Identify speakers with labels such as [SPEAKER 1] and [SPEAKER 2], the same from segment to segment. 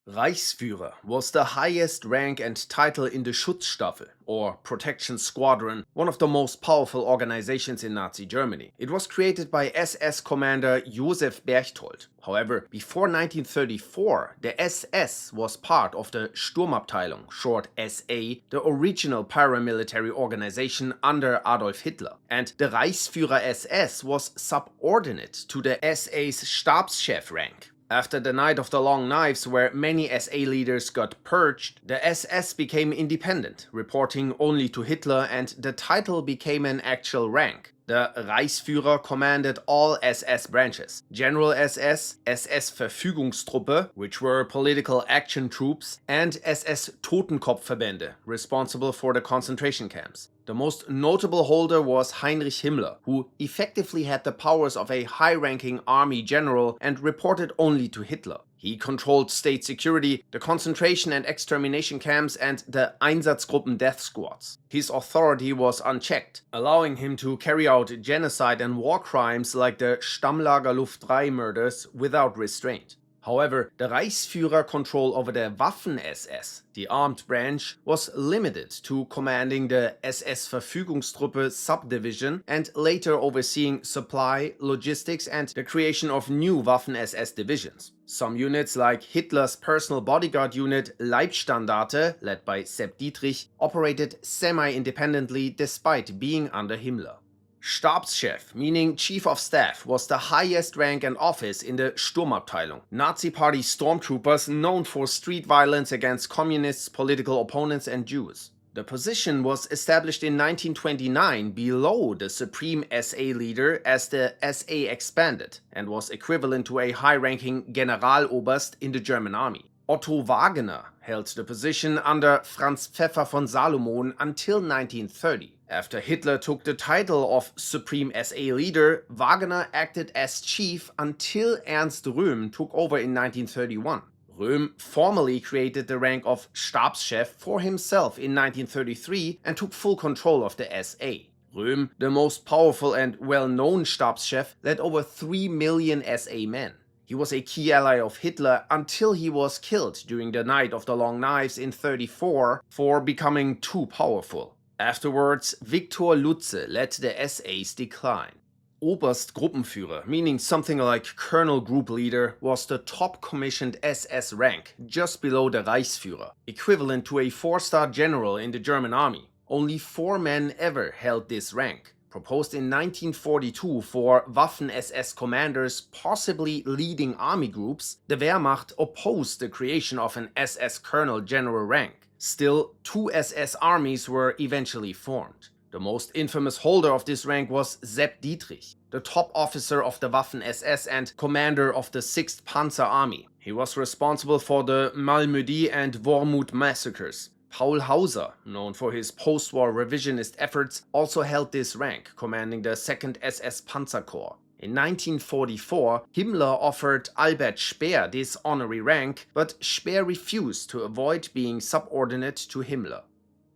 [SPEAKER 1] Reichsführer was the highest rank and title in the Schutzstaffel, or protection squadron, one of the most powerful organizations in Nazi Germany. It was created by SS commander Josef Berchtold. However, before 1934, the SS was part of the Sturmabteilung, short SA, the original paramilitary organization under Adolf Hitler, and the Reichsführer SS was subordinate to the SA's Stabschef rank. After the Night of the Long Knives, where many SA leaders got purged, the SS became independent, reporting only to Hitler, and the title became an actual rank. The Reichsführer commanded all SS branches: General SS, SS Verfügungstruppe, which were political action troops, and SS Totenkopfverbände, responsible for the concentration camps. The most notable holder was Heinrich Himmler, who effectively had the powers of a high-ranking army general and reported only to Hitler. He controlled state security, the concentration and extermination camps, and the Einsatzgruppen death squads. His authority was unchecked, allowing him to carry out genocide and war crimes like the Stammlager Luft 3 murders without restraint. However, the Reichsführer control over the Waffen-SS, the armed branch, was limited to commanding the SS Verfügungstruppe subdivision and later overseeing supply, logistics, and the creation of new Waffen-SS divisions. Some units, like Hitler's personal bodyguard unit Leibstandarte, led by Sepp Dietrich, operated semi-independently despite being under Himmler. Stabschef, meaning Chief of Staff, was the highest rank and office in the Sturmabteilung, Nazi Party stormtroopers known for street violence against communists, political opponents, and Jews. The position was established in 1929 below the supreme SA leader as the SA expanded, and was equivalent to a high-ranking Generaloberst in the German army. Otto Wagener held the position under Franz Pfeffer von Salomon until 1930. After Hitler took the title of Supreme SA Leader, Wagener acted as chief until Ernst Röhm took over in 1931. Röhm formally created the rank of Stabschef for himself in 1933 and took full control of the SA. Röhm, the most powerful and well-known Stabschef, led over 3 million SA men. He was a key ally of Hitler until he was killed during the Night of the Long Knives in 1934 for becoming too powerful. Afterwards, Viktor Lutze led the SA's decline. Oberst-Gruppenführer, meaning something like Colonel Group Leader, was the top commissioned SS rank, just below the Reichsführer, equivalent to a 4-star general in the German army. Only 4 men ever held this rank. Proposed in 1942 for Waffen-SS commanders possibly leading army groups, the Wehrmacht opposed the creation of an SS colonel general rank. Still, 2 SS armies were eventually formed. The most infamous holder of this rank was Sepp Dietrich, the top officer of the Waffen-SS and commander of the 6th Panzer Army. He was responsible for the Malmedy and Wormut massacres. Paul Hauser, known for his post-war revisionist efforts, also held this rank, commanding the 2nd SS Panzer Corps. In 1944, Himmler offered Albert Speer this honorary rank, but Speer refused to avoid being subordinate to Himmler.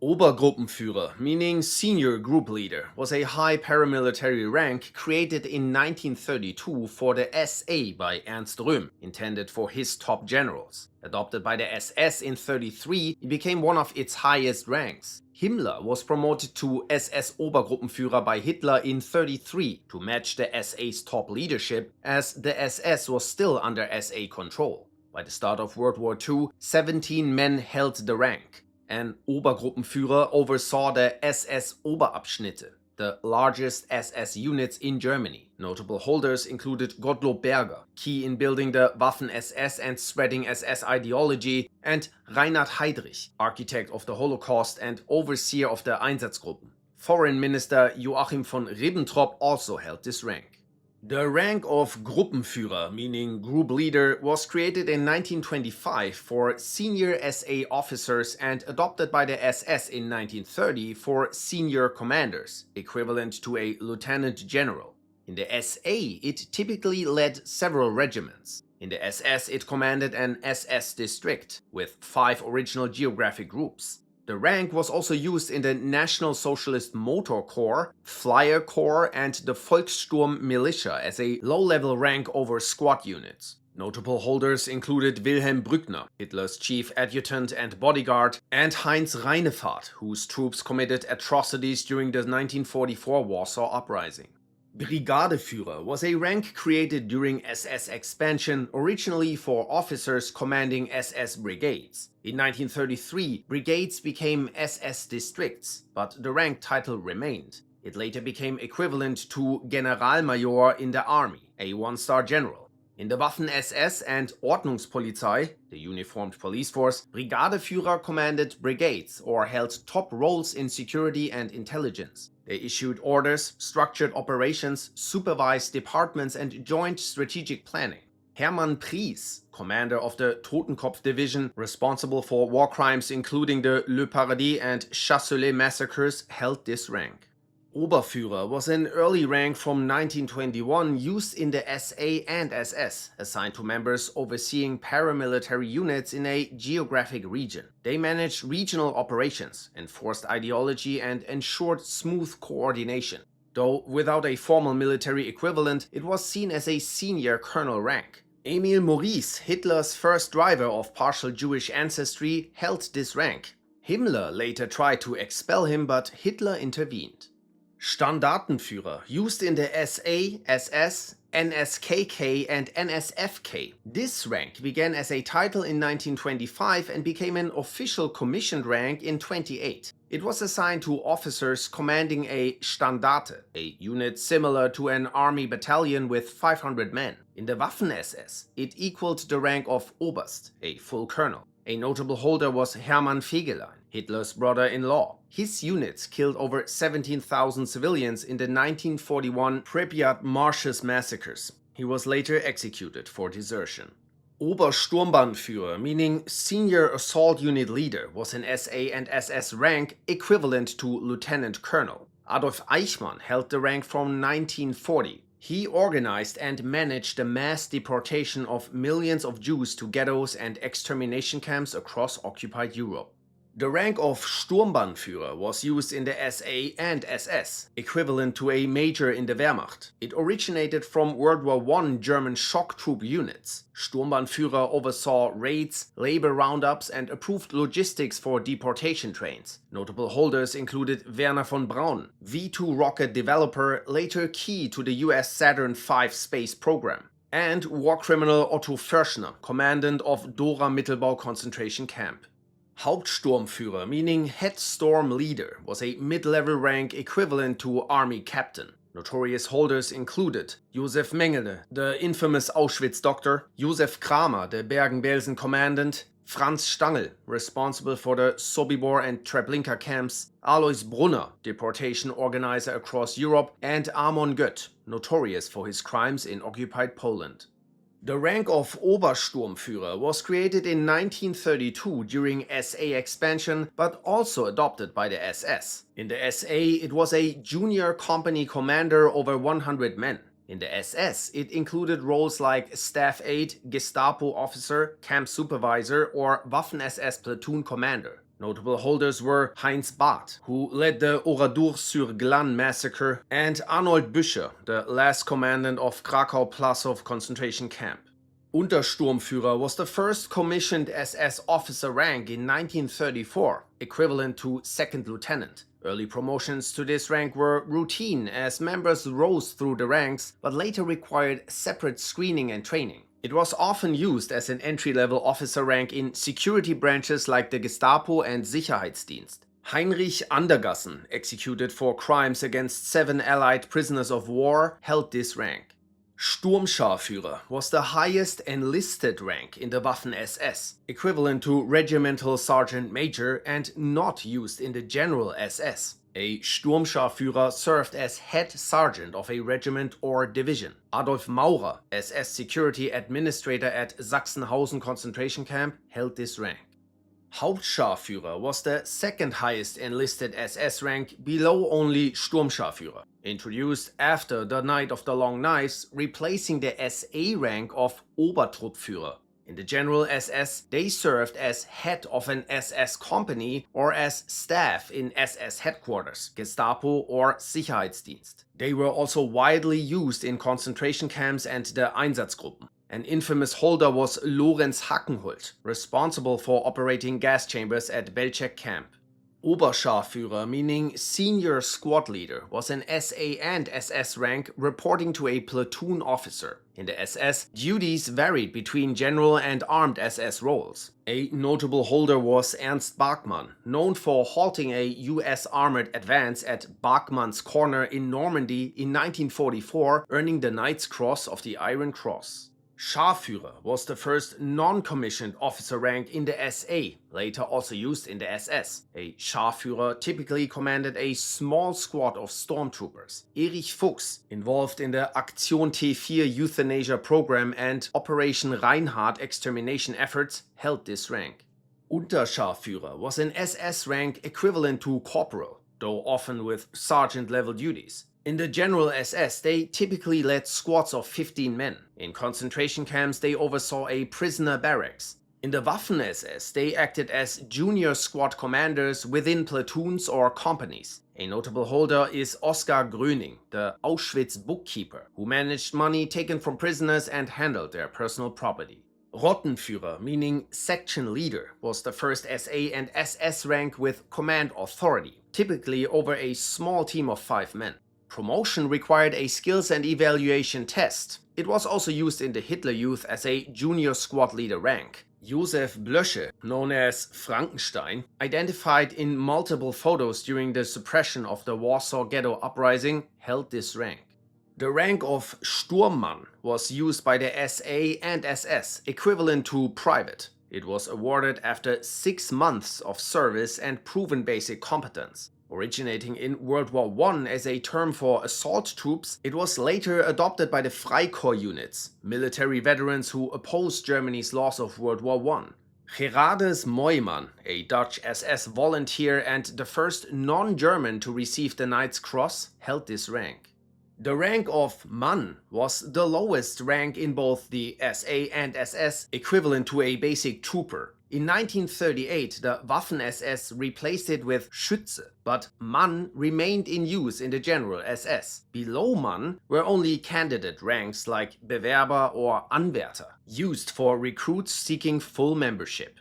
[SPEAKER 1] Obergruppenführer, meaning senior group leader, was a high paramilitary rank created in 1932 for the SA by Ernst Röhm, intended for his top generals. Adopted by the SS in 1933, it became one of its highest ranks. Himmler was promoted to SS Obergruppenführer by Hitler in 1933 to match the SA's top leadership, as the SS was still under SA control. By the start of World War II, 17 men held the rank. An Obergruppenführer oversaw the SS Oberabschnitte, the largest SS units in Germany. Notable holders included Gottlob Berger, key in building the Waffen-SS and spreading SS ideology, and Reinhard Heydrich, architect of the Holocaust and overseer of the Einsatzgruppen. Foreign Minister Joachim von Ribbentrop also held this rank. The rank of Gruppenführer, meaning group leader, was created in 1925 for senior SA officers and adopted by the SS in 1930 for senior commanders, equivalent to a lieutenant general. In the SA, it typically led several regiments. In the SS, it commanded an SS district, with 5 original geographic groups. The rank was also used in the National Socialist Motor Corps, Flyer Corps, and the Volkssturm Militia as a low-level rank over squad units. Notable holders included Wilhelm Brückner, Hitler's chief adjutant and bodyguard, and Heinz Reinefahrt, whose troops committed atrocities during the 1944 Warsaw Uprising. Brigadeführer was a rank created during SS expansion, originally for officers commanding SS brigades. In 1933, brigades became SS districts, but the rank title remained. It later became equivalent to Generalmajor in the army, a one-star general. In the Waffen-SS and Ordnungspolizei, the uniformed police force, Brigadeführer commanded brigades or held top roles in security and intelligence. They issued orders, structured operations, supervised departments, and joined strategic planning. Hermann Pries, commander of the Totenkopf Division, responsible for war crimes including the Le Paradis and Chasselet massacres, held this rank. Oberführer was an early rank from 1921 used in the SA and SS, assigned to members overseeing paramilitary units in a geographic region. They managed regional operations, enforced ideology, and ensured smooth coordination. Though without a formal military equivalent, it was seen as a senior colonel rank. Emil Maurice, Hitler's first driver of partial Jewish ancestry, held this rank. Himmler later tried to expel him, but Hitler intervened. Standartenführer, used in the SA, SS, NSKK, and NSFK. This rank began as a title in 1925 and became an official commissioned rank in 1928. It was assigned to officers commanding a Standarte, a unit similar to an army battalion with 500 men. In the Waffen-SS, it equaled the rank of Oberst, a full colonel. A notable holder was Hermann Fegelein, Hitler's brother-in-law. His units killed over 17,000 civilians in the 1941 Pripyat Marshes massacres. He was later executed for desertion. Obersturmbannführer, meaning Senior Assault Unit Leader, was an SA and SS rank equivalent to Lieutenant Colonel. Adolf Eichmann held the rank from 1940. He organized and managed the mass deportation of millions of Jews to ghettos and extermination camps across occupied Europe. The rank of Sturmbannführer was used in the SA and SS, equivalent to a major in the Wehrmacht. It originated from World War I German shock troop units. Sturmbannführer oversaw raids, labor roundups, and approved logistics for deportation trains. Notable holders included Werner von Braun, V-2 rocket developer, later key to the US Saturn V space program, and war criminal Otto Förschner, commandant of Dora Mittelbau concentration camp. Hauptsturmführer, meaning head storm leader, was a mid-level rank equivalent to army captain. Notorious holders included Josef Mengele, the infamous Auschwitz doctor, Josef Kramer, the Bergen-Belsen commandant, Franz Stangl, responsible for the Sobibor and Treblinka camps, Alois Brunner, deportation organizer across Europe, and Amon Gött, notorious for his crimes in occupied Poland. The rank of Obersturmführer was created in 1932 during SA expansion, but also adopted by the SS. In the SA, it was a junior company commander over 100 men. In the SS, it included roles like staff aide, Gestapo officer, camp supervisor, or Waffen-SS platoon commander. Notable holders were Heinz Barth, who led the Oradour-sur-Glane massacre, and Arnold Büscher, the last commandant of Krakow-Plaszow concentration camp. Untersturmführer was the first commissioned SS officer rank in 1934, equivalent to second lieutenant. Early promotions to this rank were routine as members rose through the ranks, but later required separate screening and training. It was often used as an entry-level officer rank in security branches like the Gestapo and Sicherheitsdienst. Heinrich Andergassen, executed for crimes against 7 Allied prisoners of war, held this rank. Sturmscharführer was the highest enlisted rank in the Waffen-SS, equivalent to regimental sergeant major and not used in the general SS. A Sturmscharführer served as head sergeant of a regiment or division. Adolf Maurer, SS security administrator at Sachsenhausen concentration camp, held this rank. Hauptscharführer was the second highest enlisted SS rank, below only Sturmscharführer. Introduced after the Night of the Long Knives, replacing the SA rank of Obertruppführer. In the general SS, they served as head of an SS company or as staff in SS headquarters, Gestapo or Sicherheitsdienst. They were also widely used in concentration camps and the Einsatzgruppen. An infamous holder was Lorenz Hackenhult, responsible for operating gas chambers at Belzec camp. Oberscharführer, meaning senior squad leader, was an SA and SS rank reporting to a platoon officer. In the SS, duties varied between general and armed SS roles. A notable holder was Ernst Bachmann, known for halting a US armored advance at Bachmann's Corner in Normandy in 1944, earning the Knight's Cross of the Iron Cross. Scharführer was the first non-commissioned officer rank in the SA, later also used in the SS. A Scharführer typically commanded a small squad of stormtroopers. Erich Fuchs, involved in the Aktion T4 euthanasia program and Operation Reinhardt extermination efforts, held this rank. Unterscharführer was an SS rank equivalent to corporal, though often with sergeant-level duties. In the general SS, they typically led squads of 15 men. In concentration camps, they oversaw a prisoner barracks. In the Waffen-SS, they acted as junior squad commanders within platoons or companies. A notable holder is Oskar Gröning, the Auschwitz bookkeeper, who managed money taken from prisoners and handled their personal property. Rottenführer, meaning section leader, was the first SA and SS rank with command authority, typically over a small team of 5 men. Promotion required a skills and evaluation test. It was also used in the Hitler Youth as a junior squad leader rank. Josef Blösche, known as Frankenstein, identified in multiple photos during the suppression of the Warsaw Ghetto Uprising, held this rank. The rank of Sturmmann was used by the SA and SS, equivalent to private. It was awarded after 6 months of service and proven basic competence. Originating in World War I as a term for assault troops, it was later adopted by the Freikorps units, military veterans who opposed Germany's loss of World War I. Gerardus Moyman, a Dutch SS volunteer and the first non-German to receive the Knight's Cross, held this rank. The rank of Mann was the lowest rank in both the SA and SS, equivalent to a basic trooper. In 1938, the Waffen-SS replaced it with Schütze, but Mann remained in use in the general SS. Below Mann were only candidate ranks like Bewerber or Anwärter, used for recruits seeking full membership.